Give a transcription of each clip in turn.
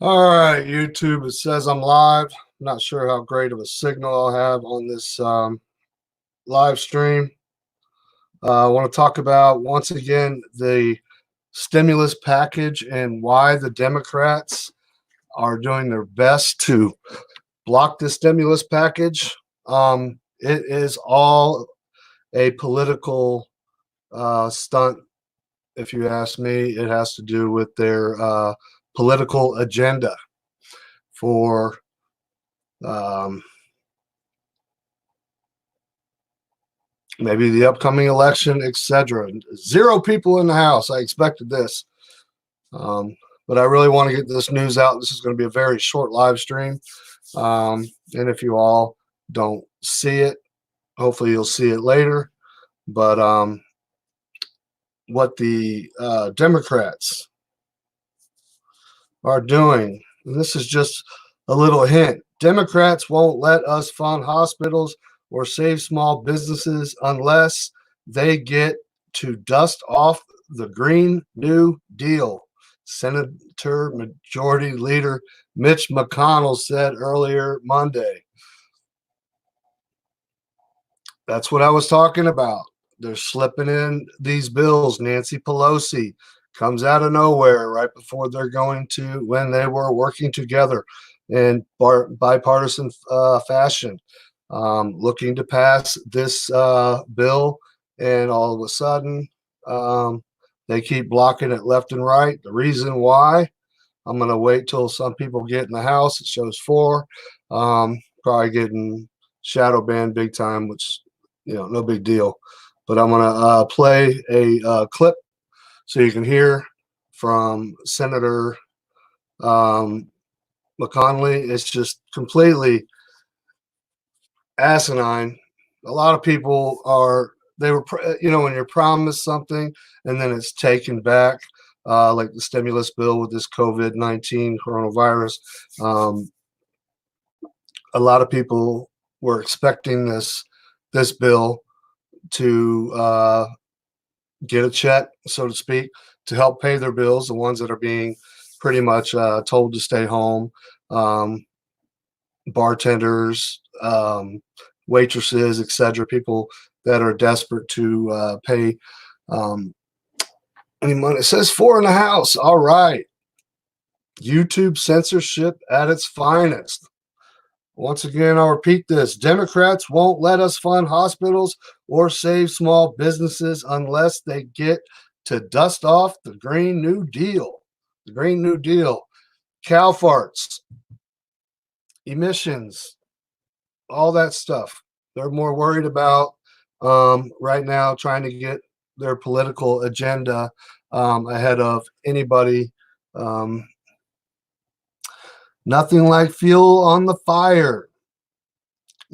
All right, YouTube, it says I'm live. I'm not sure how great of a signal I'll have on this live stream. I want to talk about, once again, the stimulus package and why the Democrats are doing their best to block the stimulus package. It is all a political stunt, if you ask me. It has to do with their political agenda for um, maybe the upcoming election, etc. Zero people in the House. I expected this. Um, but I really want to get this news out. This is going to be a very short live stream. And if you all don't see it, hopefully you'll see it later. But what the Democrats are doing, and this is just a little hint, Democrats won't let us fund hospitals or save small businesses unless they get to dust off the Green New Deal. Senator Majority Leader Mitch McConnell said earlier Monday. That's what I was talking about. They're slipping in these bills. Nancy Pelosi comes out of nowhere right before they're going to, when they were working together in bipartisan fashion, looking to pass this bill, and all of a sudden they keep blocking it left and right. The reason why, I'm going to wait till some people get in the House. It shows four, probably getting shadow banned big time, which, no big deal. But I'm going to play a clip so you can hear from Senator McConnell. It's just completely asinine. A lot of people when you're promised something and then it's taken back, like the stimulus bill with this COVID-19 coronavirus. A lot of people were expecting this bill to get a check, so to speak, to help pay their bills, the ones that are being pretty much told to stay home. Bartenders, waitresses, etc., people that are desperate to pay any money. It says four in the House. All right. YouTube censorship at its finest. Once again, I'll repeat this. Democrats won't let us fund hospitals or save small businesses unless they get to dust off the Green New Deal. The Green New Deal. Cow farts, emissions, all that stuff. They're more worried about right now trying to get their political agenda ahead of anybody. Nothing like fuel on the fire.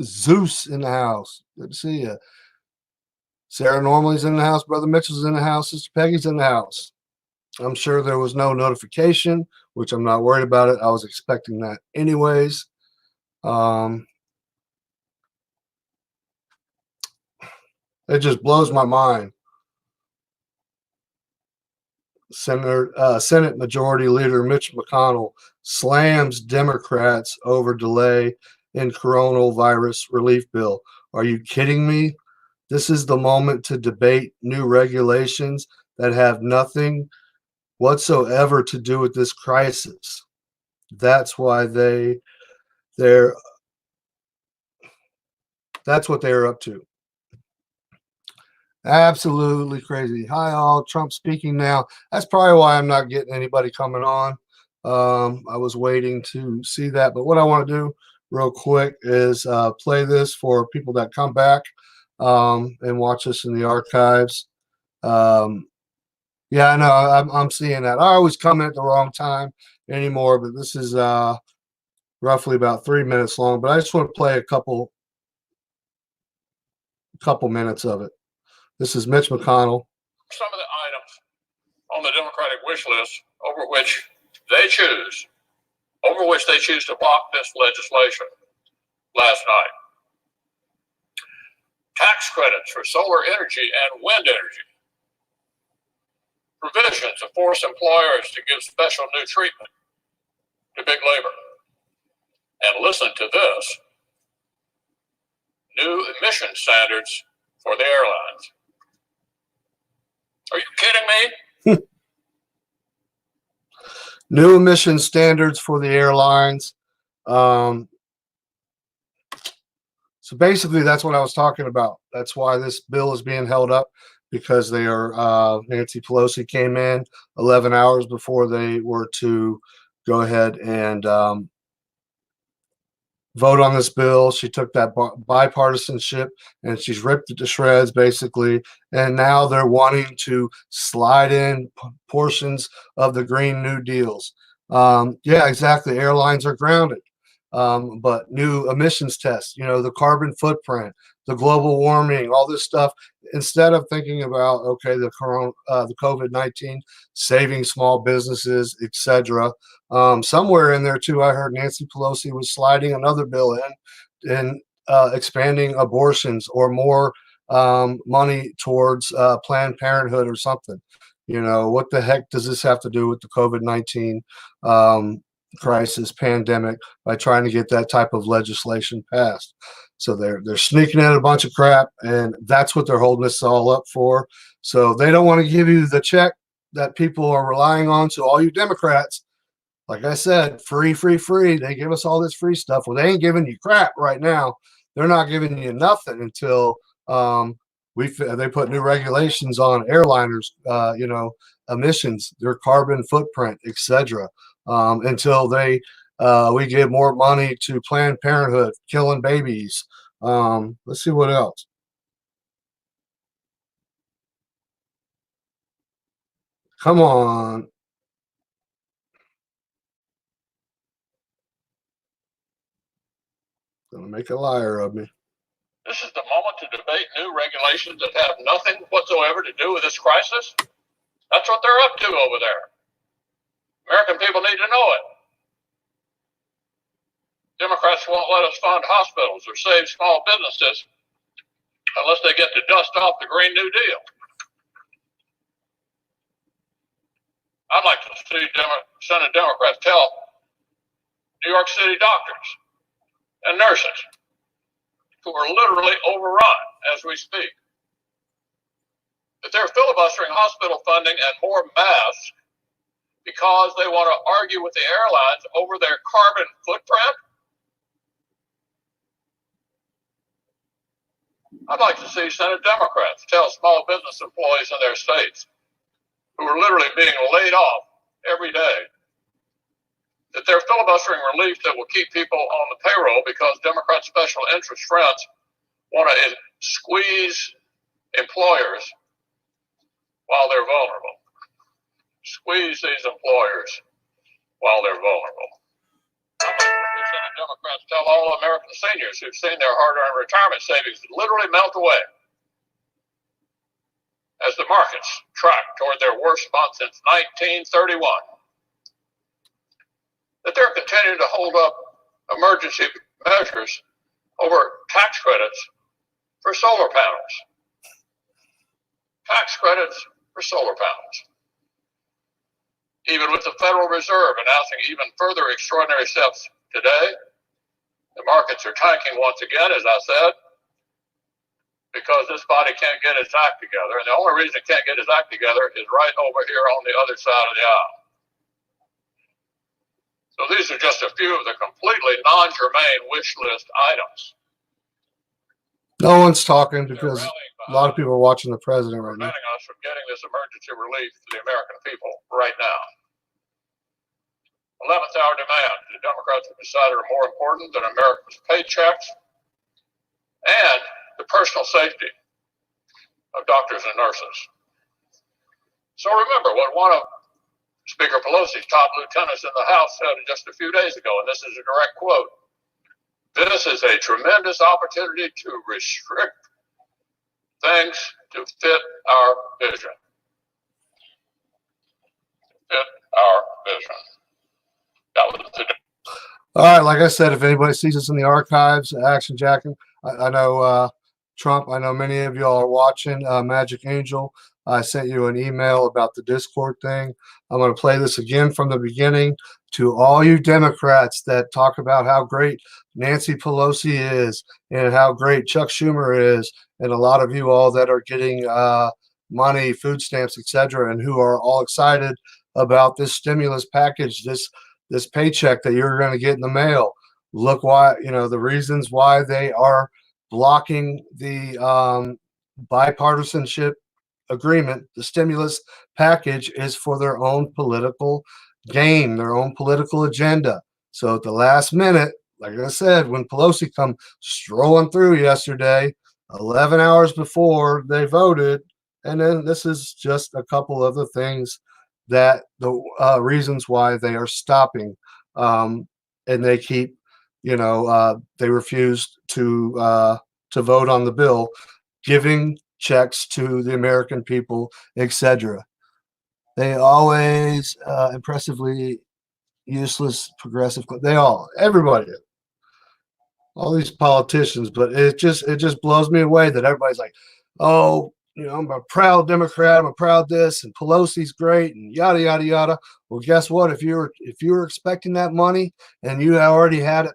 Zeus in the house. Good to see you. Sarah Normally's in the house. Brother Mitchell's in the house. Sister Peggy's in the house. I'm sure there was no notification, which I'm not worried about it. I was expecting that anyways. It just blows my mind. Senate Majority Leader Mitch McConnell slams Democrats over delay in coronavirus relief bill. Are you kidding me? This is the moment to debate new regulations that have nothing whatsoever to do with this crisis. That's why that's what they're up to. Absolutely crazy. Hi all, Trump speaking now. That's probably why I'm not getting anybody coming on. I was waiting to see that, but what I want to do real quick is play this for people that come back and watch us in the archives. Yeah, I know. I'm seeing that. I always come in at the wrong time anymore, but this is roughly about 3 minutes long. But I just want to play a couple minutes of it. This is Mitch McConnell. Some of the items on the Democratic wish list over which they choose to block this legislation last night. Tax credits for solar energy and wind energy. Provisions to force employers to give special new treatment to big labor. And listen to this: new emission standards for the airlines. Are you kidding me? New emission standards for the airlines. So basically, that's what I was talking about. That's why this bill is being held up, because they are Nancy Pelosi came in 11 hours before they were to go ahead and vote on this bill. She took that bipartisanship and she's ripped it to shreds, basically. And now they're wanting to slide in portions of the Green New Deals. Yeah, exactly. Airlines are grounded. But new emissions tests, the carbon footprint, the global warming, all this stuff, instead of thinking about, okay, the COVID-19 saving small businesses, etc. Somewhere in there too, I heard Nancy Pelosi was sliding another bill in expanding abortions or more money towards Planned Parenthood or something. What the heck does this have to do with the COVID-19 crisis pandemic by trying to get that type of legislation passed? So they're sneaking in a bunch of crap, and that's what they're holding this all up for. So they don't want to give you the check that people are relying on. So all you Democrats, like I said, free. They give us all this free stuff. Well, they ain't giving you crap right now. They're not giving you nothing until they put new regulations on airliners, emissions, their carbon footprint, etc. Until we give more money to Planned Parenthood, killing babies. Let's see what else. Come on. Gonna make a liar of me. This is the moment to debate new regulations that have nothing whatsoever to do with this crisis. That's what they're up to over there. American people need to know it. Democrats won't let us fund hospitals or save small businesses unless they get to dust off the Green New Deal. I'd like to see Senate Democrats tell New York City doctors and nurses, who are literally overrun as we speak, that they're filibustering hospital funding and more masks because they want to argue with the airlines over their carbon footprint. I'd like to see Senate Democrats tell small business employees in their states, who are literally being laid off every day, that they're filibustering relief that will keep people on the payroll because Democrat special interest friends want to squeeze employers while they're vulnerable. Squeeze these employers while they're vulnerable. Senate Democrats tell all American seniors who've seen their hard-earned retirement savings literally melt away as the markets track toward their worst month since 1931, that they're continuing to hold up emergency measures over tax credits for solar panels. Tax credits for solar panels. Even with the Federal Reserve announcing even further extraordinary steps today, the markets are tanking once again, as I said, because this body can't get its act together. And the only reason it can't get its act together is right over here on the other side of the aisle. So these are just a few of the completely non-germane wish list items. No one's talking because a lot of people are watching the president right now. Preventing us from getting this emergency relief to the American people right now. 11th hour demand. The Democrats have decided are more important than Americans' paychecks and the personal safety of doctors and nurses. So remember what one of Speaker Pelosi's top lieutenants in the House said just a few days ago, and this is a direct quote: "This is a tremendous opportunity to restrict things to fit our vision." Fit our vision. That was the. All right, like I said, if anybody sees us in the archives, Action Jacking, I know Trump. I know many of y'all are watching. Magic Angel, I sent you an email about the Discord thing. I'm going to play this again from the beginning to all you Democrats that talk about how great Nancy Pelosi is and how great Chuck Schumer is, and a lot of you all that are getting money, food stamps, etc., and who are all excited about this stimulus package, this paycheck that you're going to get in the mail. Look why, the reasons why they are blocking the bipartisanship agreement. The stimulus package is for their own political gain, their own political agenda. So at the last minute, like I said, when Pelosi come strolling through yesterday, 11 hours before they voted, and then this is just a couple of the things that the reasons why they are stopping, and they keep, they refused to vote on the bill, giving checks to the American people, etc. They always impressively useless progressive. Everybody, all these politicians, but it just blows me away that everybody's like, oh, I'm a proud Democrat, I'm a proud this, and Pelosi's great, and yada yada yada. Well, guess what? If you were expecting that money and you already had it,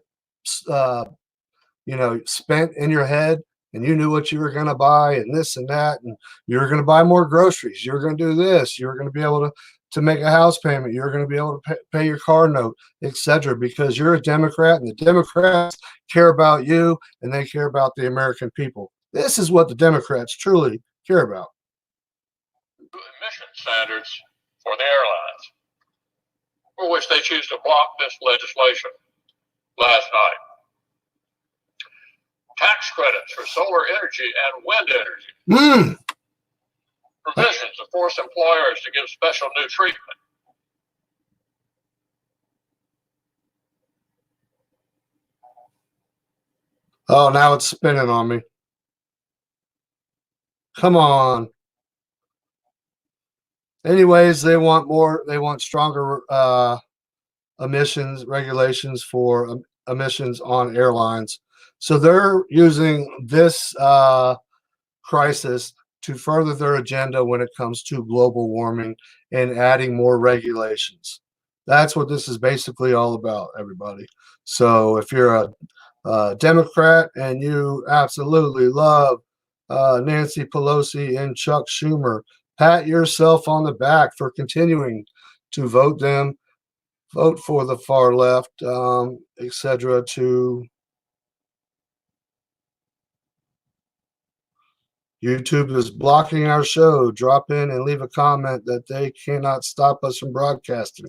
spent in your head, and you knew what you were going to buy and this and that, and you were going to buy more groceries, you were going to do this, you were going to be able to make a house payment, you're going to be able to pay your car note, etc., because you're a Democrat, and the Democrats care about you, and they care about the American people. This is what the Democrats truly care about. Emission standards for the airlines, for which they choose to block this legislation last night. Tax credits for solar energy and wind energy. Provisions to force employers to give special new treatment. Oh, now it's spinning on me. Come on. Anyways, they want stronger emissions regulations for emissions on airlines. So they're using this crisis to further their agenda when it comes to global warming and adding more regulations. That's what this is basically all about, everybody. So if you're a Democrat and you absolutely love Nancy Pelosi and Chuck Schumer, pat yourself on the back for continuing to vote for the far left, etc. YouTube is blocking our show. Drop in and leave a comment that they cannot stop us from broadcasting.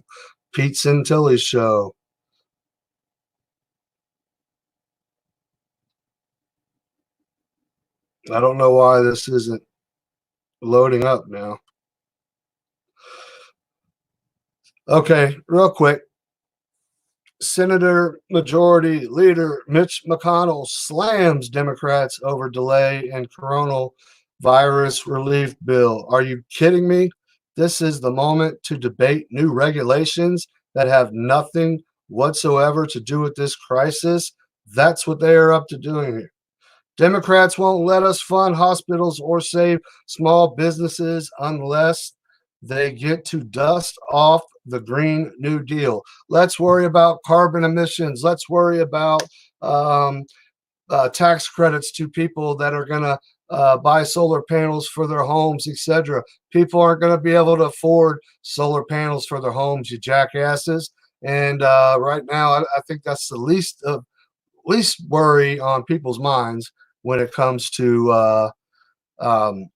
Pete Santilli's show. I don't know why this isn't loading up now. Okay, real quick. Senator Majority Leader Mitch McConnell slams Democrats over delay in coronavirus relief bill. Are you kidding me? This is the moment to debate new regulations that have nothing whatsoever to do with this crisis. That's what they are up to doing here. Democrats won't let us fund hospitals or save small businesses unless they get to dust off the Green New Deal. Let's worry about carbon emissions. Let's worry about tax credits to people that are going to buy solar panels for their homes, etc. People aren't going to be able to afford solar panels for their homes, you jackasses. And right now, I think that's the least worry on people's minds when it comes to the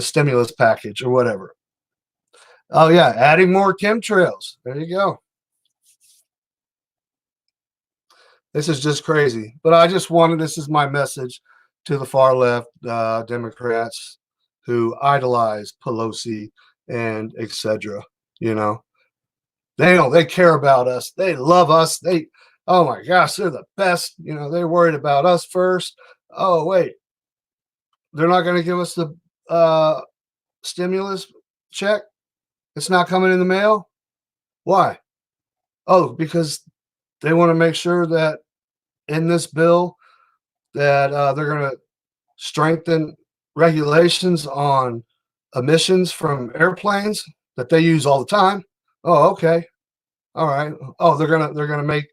stimulus package or whatever. Oh yeah, adding more chemtrails. There you go. This is just crazy. But I just wanted, this is my message to the far left Democrats who idolize Pelosi and etc. They care about us. They love us. Oh my gosh, they're the best. They're worried about us first. Oh wait, they're not going to give us the stimulus check. It's not coming in the mail. Why? Oh, because they want to make sure that in this bill, that they're going to strengthen regulations on emissions from airplanes that they use all the time. Oh, okay. All right. Oh, they're gonna make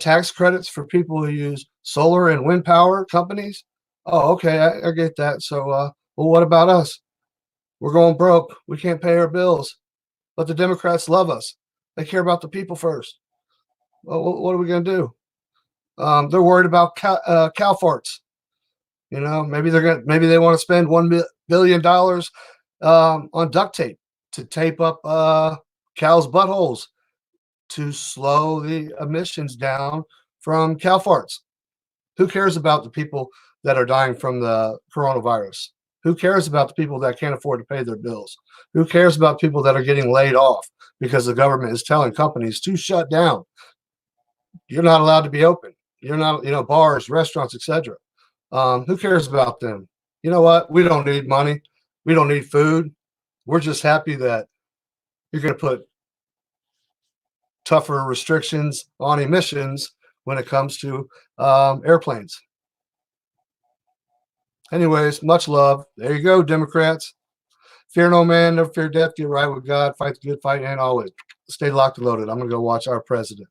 tax credits for people who use solar and wind power companies. Oh, okay. I get that. So, well, what about us? We're going broke. We can't pay our bills. But the Democrats love us. They care about the people first. Well, what are we gonna do? They're worried about cow farts. You know, maybe they want to spend $1 billion on duct tape to tape up cows' buttholes to slow the emissions down from cow farts. Who cares about the people that are dying from the coronavirus? Who cares about the people that can't afford to pay their bills? Who cares about people that are getting laid off because the government is telling companies to shut down? You're not allowed to be open. You're not, bars, restaurants, etc. Who cares about them? You know what? We don't need money. We don't need food. We're just happy that you're going to put tougher restrictions on emissions when it comes to airplanes. Anyways, much love. There you go, Democrats. Fear no man, never fear death. Get right with God. Fight the good fight, and always stay locked and loaded. I'm going to go watch our president.